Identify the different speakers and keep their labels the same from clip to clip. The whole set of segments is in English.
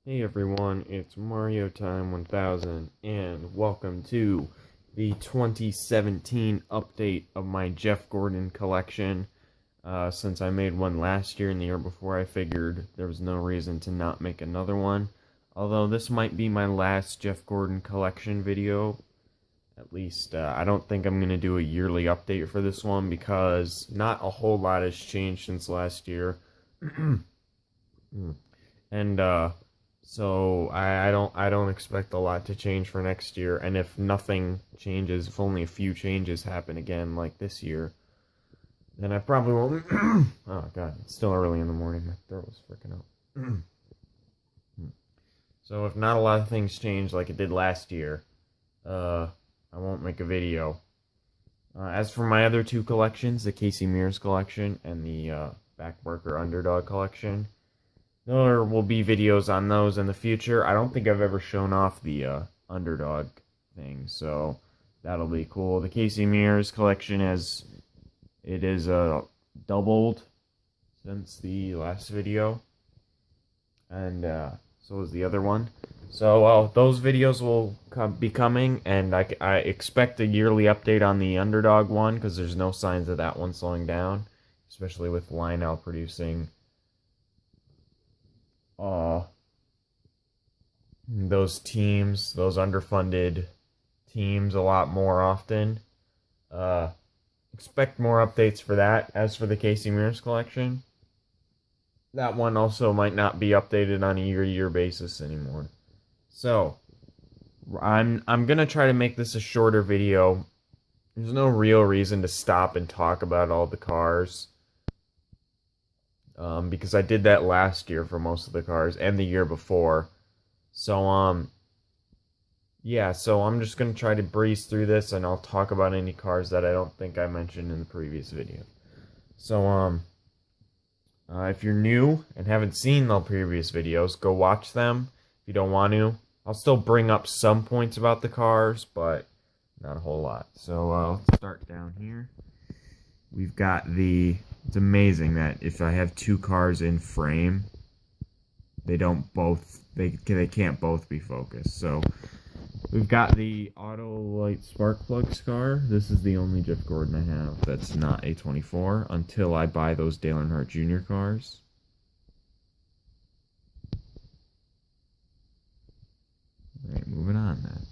Speaker 1: Hey everyone, it's Mario Time 1000 and welcome to the 2017 update of my Jeff Gordon collection. Since I made one last year and the year before, I figured there was no reason to not make another one. Although this might be my last Jeff Gordon collection video. At least, I don't think I'm going to do a yearly update for this one because not a whole lot has changed since last year. And so I don't expect a lot to change for next year. And if nothing changes, if only a few changes happen again like this year, then I probably won't. Oh god, it's still early in the morning. My throat was freaking out. So if not a lot of things change like it did last year, I won't make a video. As for my other two collections, the Casey Mears collection and the Backworker Underdog collection, there will be videos on those in the future. I don't think I've ever shown off the Underdog thing, so that'll be cool. The Casey Mears collection it is doubled since the last video, and so is the other one. So those videos will be coming, and I expect a yearly update on the Underdog one because there's no signs of that one slowing down, especially with Lionel producing those teams, those underfunded teams, a lot more often. Uh, Expect more updates for that. As for the Casey Mears collection, that one also might not be updated on a year-to-year basis anymore. So, I'm gonna try to make this a shorter video. There's no real reason to stop and talk about all the cars. Because I did that last year for most of the cars and the year before. So, yeah, so I'm just going to try to breeze through this and I'll talk about any cars that I don't think I mentioned in the previous video. So, if you're new and haven't seen the previous videos, go watch them. If you don't want to, I'll still bring up some points about the cars, but not a whole lot. So, let's start down here. We've got it's amazing that if I have two cars in frame, they can't both be focused. So we've got the Autolite spark plug car. This is the only Jeff Gordon I have that's not a 24 until I buy those Dale Earnhardt Jr. cars. Alright, moving on then.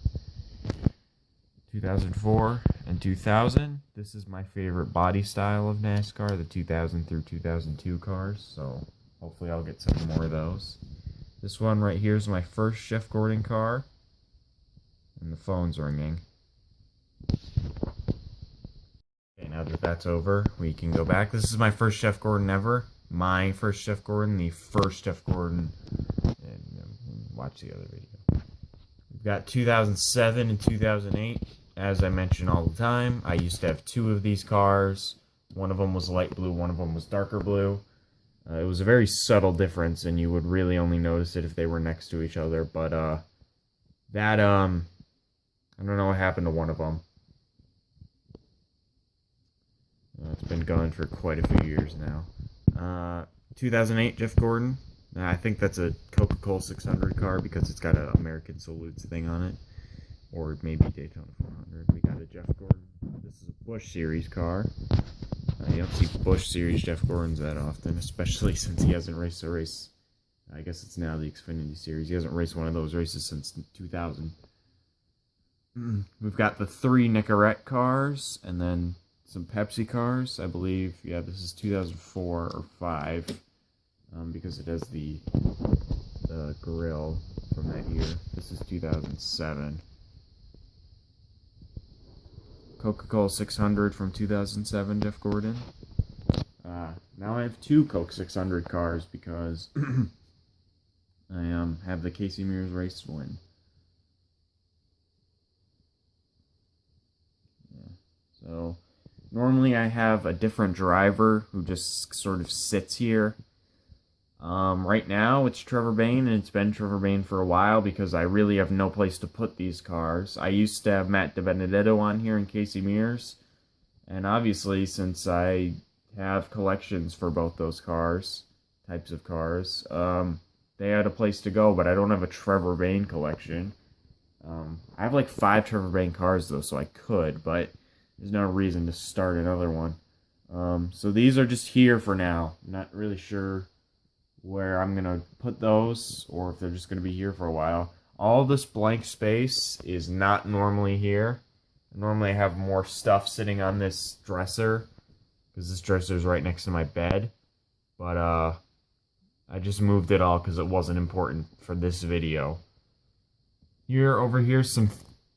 Speaker 1: 2004 and 2000. This is my favorite body style of NASCAR, the 2000 through 2002 cars, so hopefully I'll get some more of those. This one right here is my first Jeff Gordon car, and the phone's ringing. Okay, now that that's over, we can go back. This is my first Jeff Gordon ever. My first Jeff Gordon, the first Jeff Gordon, and watch the other video. We've got 2007 and 2008. As I mention all the time, I used to have two of these cars. One of them was light blue, one of them was darker blue. It was a very subtle difference, and you would really only notice it if they were next to each other. But I don't know what happened to one of them. It's been going for quite a few years now. 2008 Jeff Gordon. I think that's a Coca-Cola 600 car because it's got an American Salutes thing on it. Or maybe Daytona 400. We got a Jeff Gordon. This is a Busch Series car. You don't see Busch Series Jeff Gordons that often, especially since he hasn't raced a race. I guess it's now the Xfinity Series. He hasn't raced one of those races since 2000. We've got the three Nicorette cars, and then some Pepsi cars. I believe, yeah, this is 2004 or 5, because it has the grill from that year. This is 2007. Coca-Cola 600 from 2007, Jeff Gordon. Now I have two Coke 600 cars because I have the Casey Mears race win. Yeah. So normally I have a different driver who just sort of sits here. Right now it's Trevor Bayne, and it's been Trevor Bayne for a while because I really have no place to put these cars. I used to have Matt DiBenedetto on here in Casey Mears, and obviously since I have collections for both those types of cars, they had a place to go, but I don't have a Trevor Bayne collection. I have like 5 Trevor Bayne cars though, so I could, but there's no reason to start another one. So these are just here for now. Not really sure where I'm gonna put those, or if they're just gonna be here for a while. All this blank space is not normally here. Normally I have more stuff sitting on this dresser, because this dresser is right next to my bed. But I just moved it all because it wasn't important for this video. Over here's some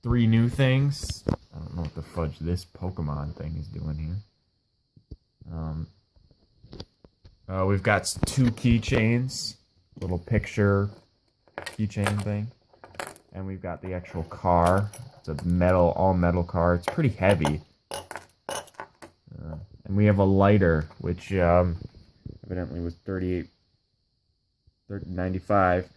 Speaker 1: 3 new things. I don't know what the fudge this Pokemon thing is doing here. We've got 2 keychains, little picture keychain thing, and we've got the actual car. It's a all metal car. It's pretty heavy, and we have a lighter, which evidently was $38.95,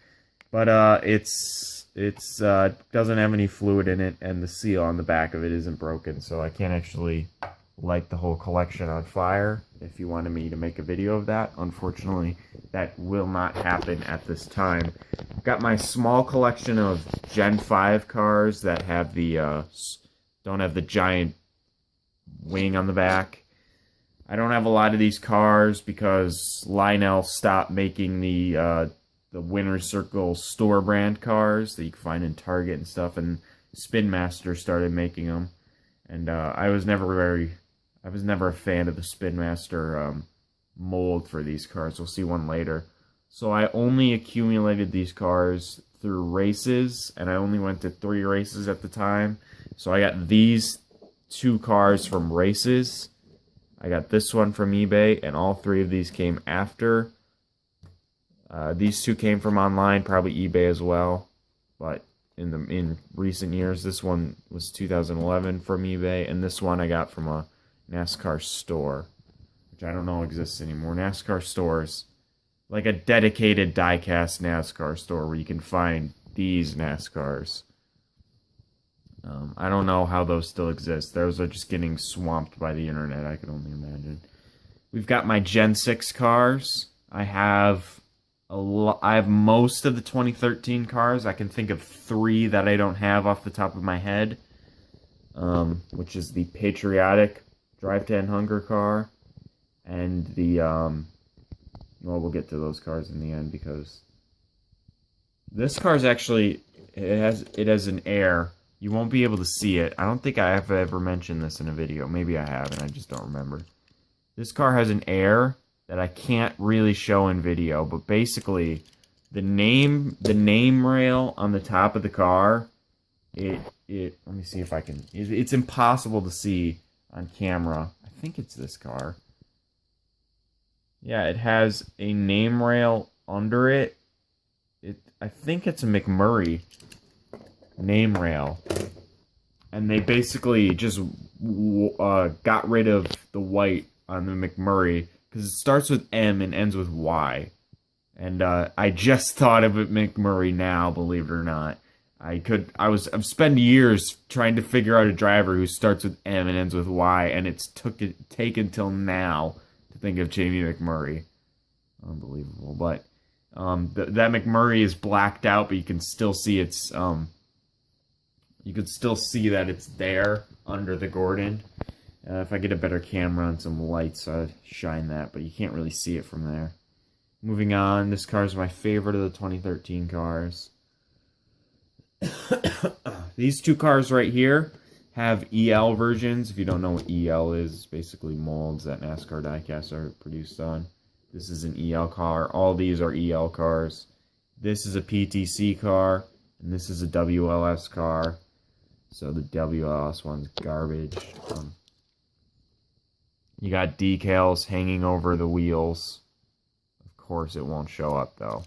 Speaker 1: but it's doesn't have any fluid in it, and the seal on the back of it isn't broken, so I can't actually light the whole collection on fire. If you wanted me to make a video of that, unfortunately that will not happen at this time. I've got my small collection of Gen 5 cars that have the don't have the giant wing on the back. I don't have a lot of these cars because Lionel stopped making the Winner's Circle store brand cars that you can find in Target and stuff, and Spin Master started making them, and I was never a fan of the Spin Master mold for these cars. We'll see one later. So I only accumulated these cars through races, and I only went to 3 races at the time. So I got these 2 cars from races. I got this one from eBay, and all 3 of these came after. These 2 came from online, probably eBay as well. But in recent years, this one was 2011 from eBay, and this one I got from a NASCAR store, which I don't know exists anymore. NASCAR stores, like a dedicated Diecast NASCAR store where you can find these NASCARs. I don't know how those still exist. Those are just getting swamped by the internet, I can only imagine. We've got my Gen 6 cars. I have most of the 2013 cars. I can think of 3 that I don't have off the top of my head, which is the Patriotic Drive 10 Hunger car, and the, well, we'll get to those cars in the end, because this car is actually, it has an air. You won't be able to see it. I don't think I have ever mentioned this in a video. Maybe I have, and I just don't remember. This car has an air that I can't really show in video, but basically, the name rail on the top of the car, let me see if I can, it's impossible to see on camera. I think it's this car. Yeah, it has a name rail under it. I think it's a McMurray name rail. And they basically just got rid of the white on the McMurray, because it starts with M and ends with Y. And I just thought of it McMurray now, believe it or not. I've spent years trying to figure out a driver who starts with M and ends with Y, and it's taken till now to think of Jamie McMurray. Unbelievable. But that McMurray is blacked out, but you can still see it's you can still see that it's there under the Gordon. If I get a better camera and some lights, I'd shine that, but you can't really see it from there. Moving on, this car is my favorite of the 2013 cars. These 2 cars right here have EL versions. If you don't know what EL is, it's basically molds that NASCAR diecasts are produced on. This is an EL car. All these are EL cars. This is a PTC car, and this is a WLS car. So the WLS one's garbage. You got decals hanging over the wheels. Of course, it won't show up though.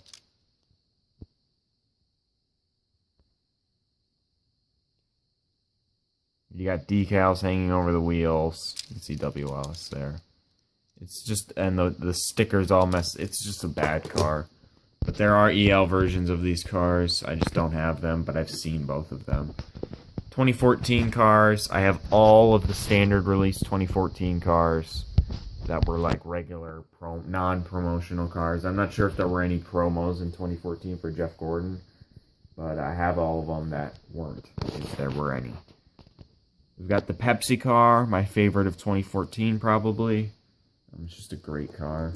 Speaker 1: You got decals hanging over the wheels. You can see WLS there. It's just, and the stickers all messed. It's just a bad car. But there are EL versions of these cars. I just don't have them, but I've seen both of them. 2014 cars. I have all of the standard release 2014 cars. that were like regular non-promotional cars. I'm not sure if there were any promos in 2014 for Jeff Gordon, but I have all of them that weren't, if there were any. We've got the Pepsi car, my favorite of 2014 probably. It's just a great car.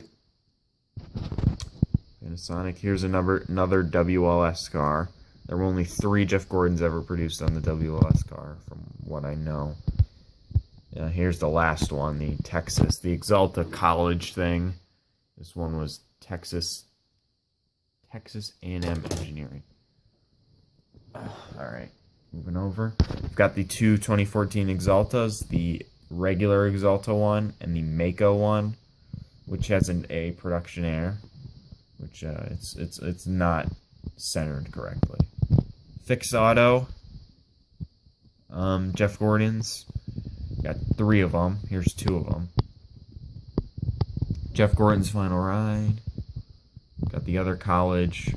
Speaker 1: Panasonic. Here's another WLS car. There were only 3 Jeff Gordons ever produced on the WLS car, from what I know. Here's the last one, the Texas, the Exalta College thing. This one was Texas A&M Engineering. Alright, moving over. We've got the 2 2014 Exaltas, the regular Exalta one and the Mako one, which has a production air, which it's not centered correctly. Fixed Auto, Jeff Gordon's. Got 3 of them. Here's 2 of them. Jeff Gordon's Final Ride. Got the other college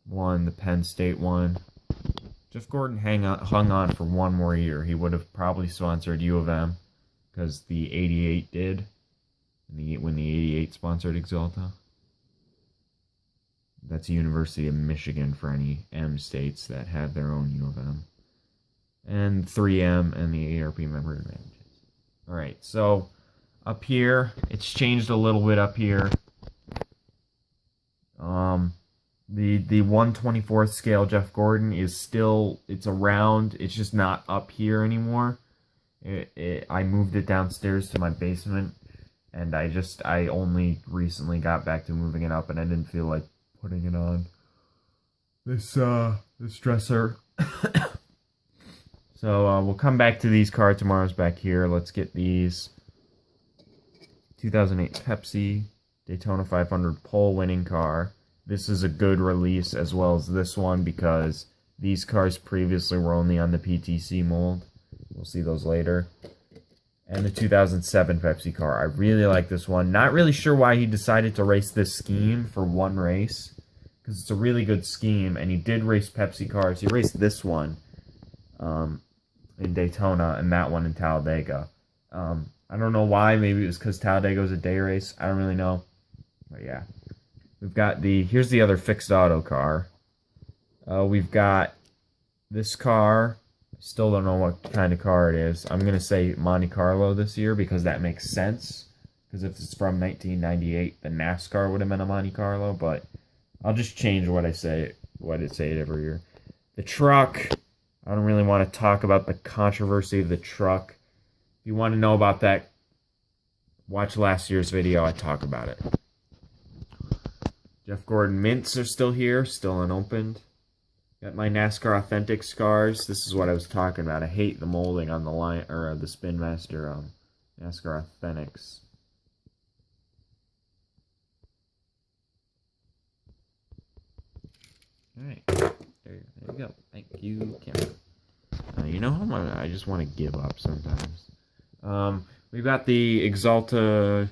Speaker 1: one, the Penn State one. Jeff Gordon hung on for 1 more year. He would have probably sponsored U of M, because the 88 did, when the 88 sponsored Exalta. That's University of Michigan for any M states that have their own U of M. And 3M and the ARP member advantages. Alright, so up here, it's changed a little bit up here. The 1/24th scale Jeff Gordon is still, it's around, it's just not up here anymore. I moved it downstairs to my basement, and I only recently got back to moving it up, and I didn't feel like putting it on this dresser. So we'll come back to these car tomorrow's back here. Let's get these. 2008 Pepsi Daytona 500 pole winning car. This is a good release, as well as this one, because these cars previously were only on the PTC mold. We'll see those later. And the 2007 Pepsi car. I really like this one. Not really sure why he decided to race this scheme for one race, because it's a really good scheme, and he did race Pepsi cars. He raced this one in Daytona and that one in Talladega. I don't know why. Maybe it was because Talladega was a day race. I don't really know. But yeah. We've got here's the other fixed auto car. We've got this car. Still don't know what kind of car it is. I'm going to say Monte Carlo this year, because that makes sense. Because if it's from 1998, the NASCAR would have been a Monte Carlo. But I'll just change what I say every year. The truck. I don't really want to talk about the controversy of the truck. If you want to know about that, watch last year's video. I talk about it. Jeff Gordon mints are still here, still unopened. Got my NASCAR Authentic cars. This is what I was talking about. I hate the molding on the line, or the Spin Master NASCAR Authentics. Alright, there you go. Thank you, camera. You know how much I just want to give up sometimes. We've got the Exalta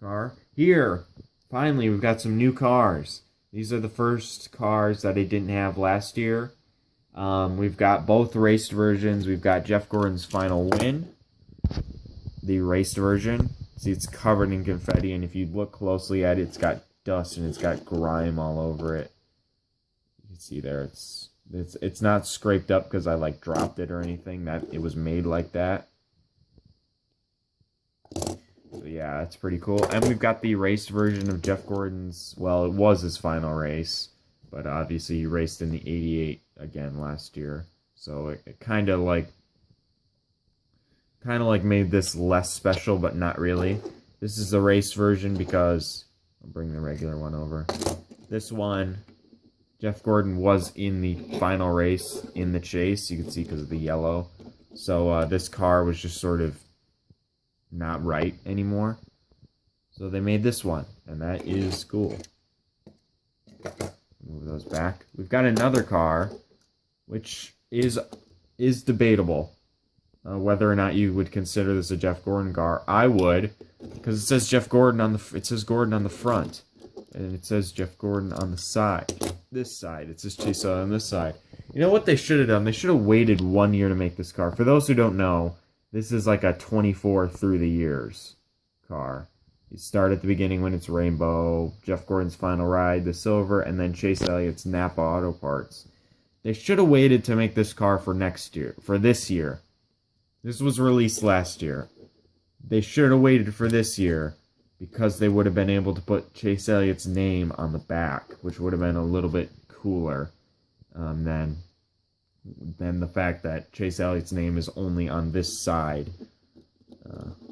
Speaker 1: car. Here, finally, we've got some new cars. These are the first cars that I didn't have last year. We've got both raced versions. We've got Jeff Gordon's Final Win, the raced version. See, it's covered in confetti, and if you look closely at it, it's got dust and it's got grime all over it. You can see there, it's not scraped up because I like dropped it or anything. That it was made like that. So yeah, it's pretty cool. And we've got the raced version of Jeff Gordon's, well, it was his final race, but obviously he raced in the 88 again last year. So it kind of like made this less special, but not really. This is the race version because, I'll bring the regular one over. This one, Jeff Gordon was in the final race in the chase. You can see because of the yellow. So this car was just sort of not right anymore. So they made this one, and that is cool. Move those back. We've got another car, which is debatable. Whether or not you would consider this a Jeff Gordon car. I would, because it says Jeff Gordon on Gordon on the front, and it says Jeff Gordon on the side. This side, it says Chase on this side. You know what they should have done? They should have waited 1 year to make this car. For those who don't know, this is like a 24 through the years car. You start at the beginning when it's rainbow, Jeff Gordon's Final Ride, the silver, and then Chase Elliott's Napa Auto Parts. They should have waited to make this car for this year. This was released last year. They should have waited for this year because they would have been able to put Chase Elliott's name on the back, which would have been a little bit cooler than the fact that Chase Elliott's name is only on this side.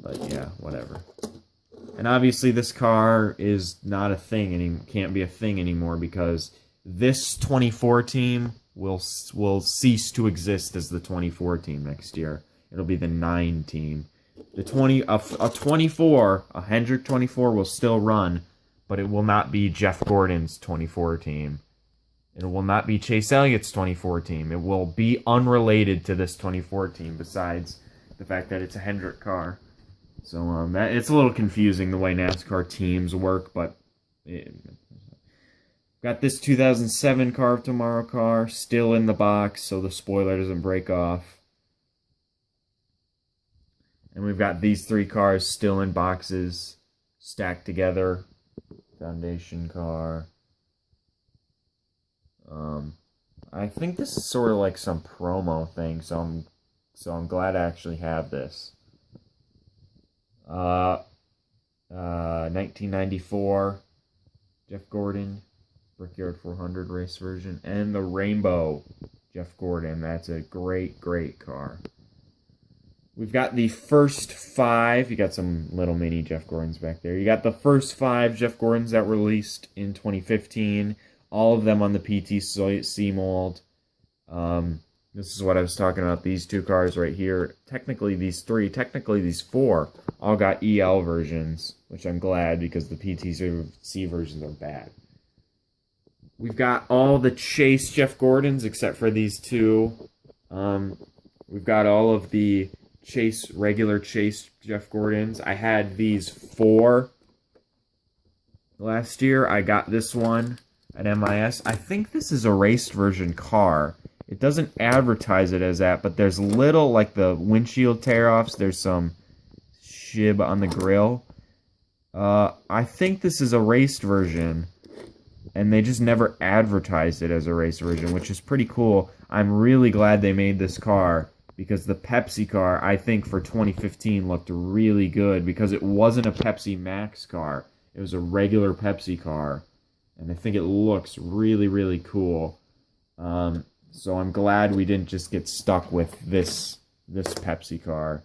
Speaker 1: But yeah, whatever. And obviously this car is not a thing and can't be a thing anymore because this 24 team will cease to exist as the 24 team next year. It'll be the 9 team. The 24, a Hendrick 24 will still run, but it will not be Jeff Gordon's 24 team. It will not be Chase Elliott's 24 team. It will be unrelated to this 24 team besides the fact that it's a Hendrick car. So it's a little confusing the way NASCAR teams work, but got this 2007 Car of Tomorrow car still in the box so the spoiler doesn't break off. And we've got these 3 cars still in boxes, stacked together. Foundation car. I think this is sort of like some promo thing, so I'm glad I actually have this. 1994 Jeff Gordon Brickyard 400 race version, and the Rainbow Jeff Gordon. That's a great car. We've got the first 5. You got some little mini Jeff Gordons back there. You got the first 5 Jeff Gordons that were released in 2015. All of them on the PTC mold. This is what I was talking about. These 2 cars right here. Technically these 3. Technically these 4 all got EL versions, which I'm glad because the PTC versions are bad. We've got all the Chase Jeff Gordons except for these 2. We've got all of the regular Chase Jeff Gordons. I had these 4 last year. I got this one at MIS. I think this is a raced version car. It doesn't advertise it as that, but there's little, like the windshield tear-offs. There's some shib on the grill. I think this is a raced version, and they just never advertised it as a race version, which is pretty cool. I'm really glad they made this car, because the Pepsi car, I think, for 2015 looked really good, because it wasn't a Pepsi Max car. It was a regular Pepsi car, and I think it looks really cool. So I'm glad we didn't just get stuck with this Pepsi car,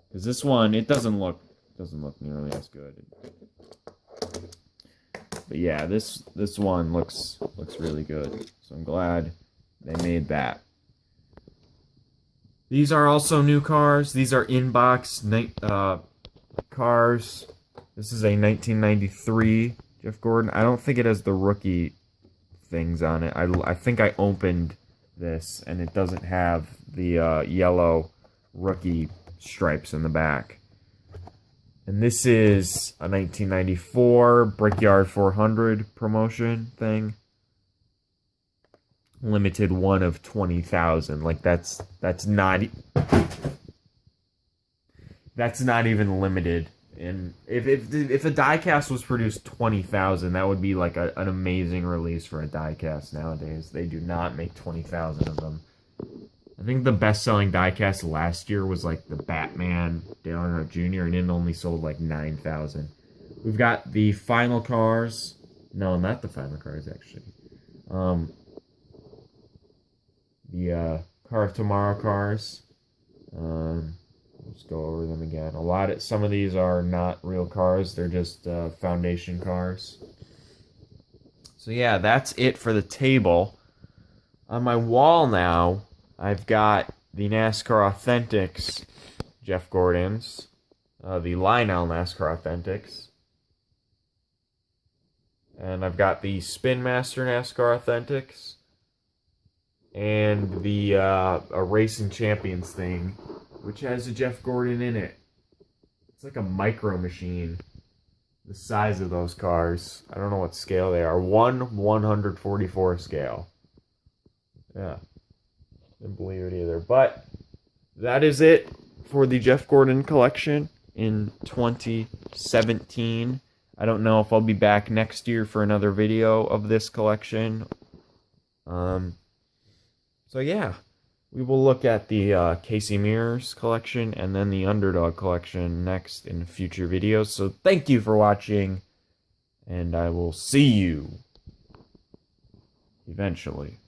Speaker 1: because this one, it doesn't look nearly as good. But yeah, this one looks really good. So I'm glad they made that. These are also new cars. These are in-box cars. This is a 1993 Jeff Gordon. I don't think it has the rookie things on it. I think I opened this, and it doesn't have the yellow rookie stripes in the back. And this is a 1994 Brickyard 400 promotion thing. Limited one of 20,000. Like that's not even limited. And if a diecast was produced 20,000, that would be like an amazing release for a diecast nowadays. They do not make 20,000 of them. I think the best-selling diecast last year was like the Batman Dale Earnhardt Jr., and it only sold like 9,000. We've got the final cars. No, not the final cars, actually. The Car of Tomorrow cars. Let's go over them again. Some of these are not real cars. They're just foundation cars. So yeah, that's it for the table. On my wall now, I've got the NASCAR Authentics Jeff Gordons, the Lionel NASCAR Authentics, and I've got the Spin Master NASCAR Authentics, and the a Racing Champions thing, which has a Jeff Gordon in it. It's like a micro machine. The size of those cars, I don't know what scale they are. 1/144 scale. Yeah. Didn't believe it either. But that is it for the Jeff Gordon collection. in 2017. I don't know if I'll be back next year for another video of this collection. So yeah, we will look at the Casey Mears collection and then the Underdog collection next in future videos. So thank you for watching, and I will see you eventually.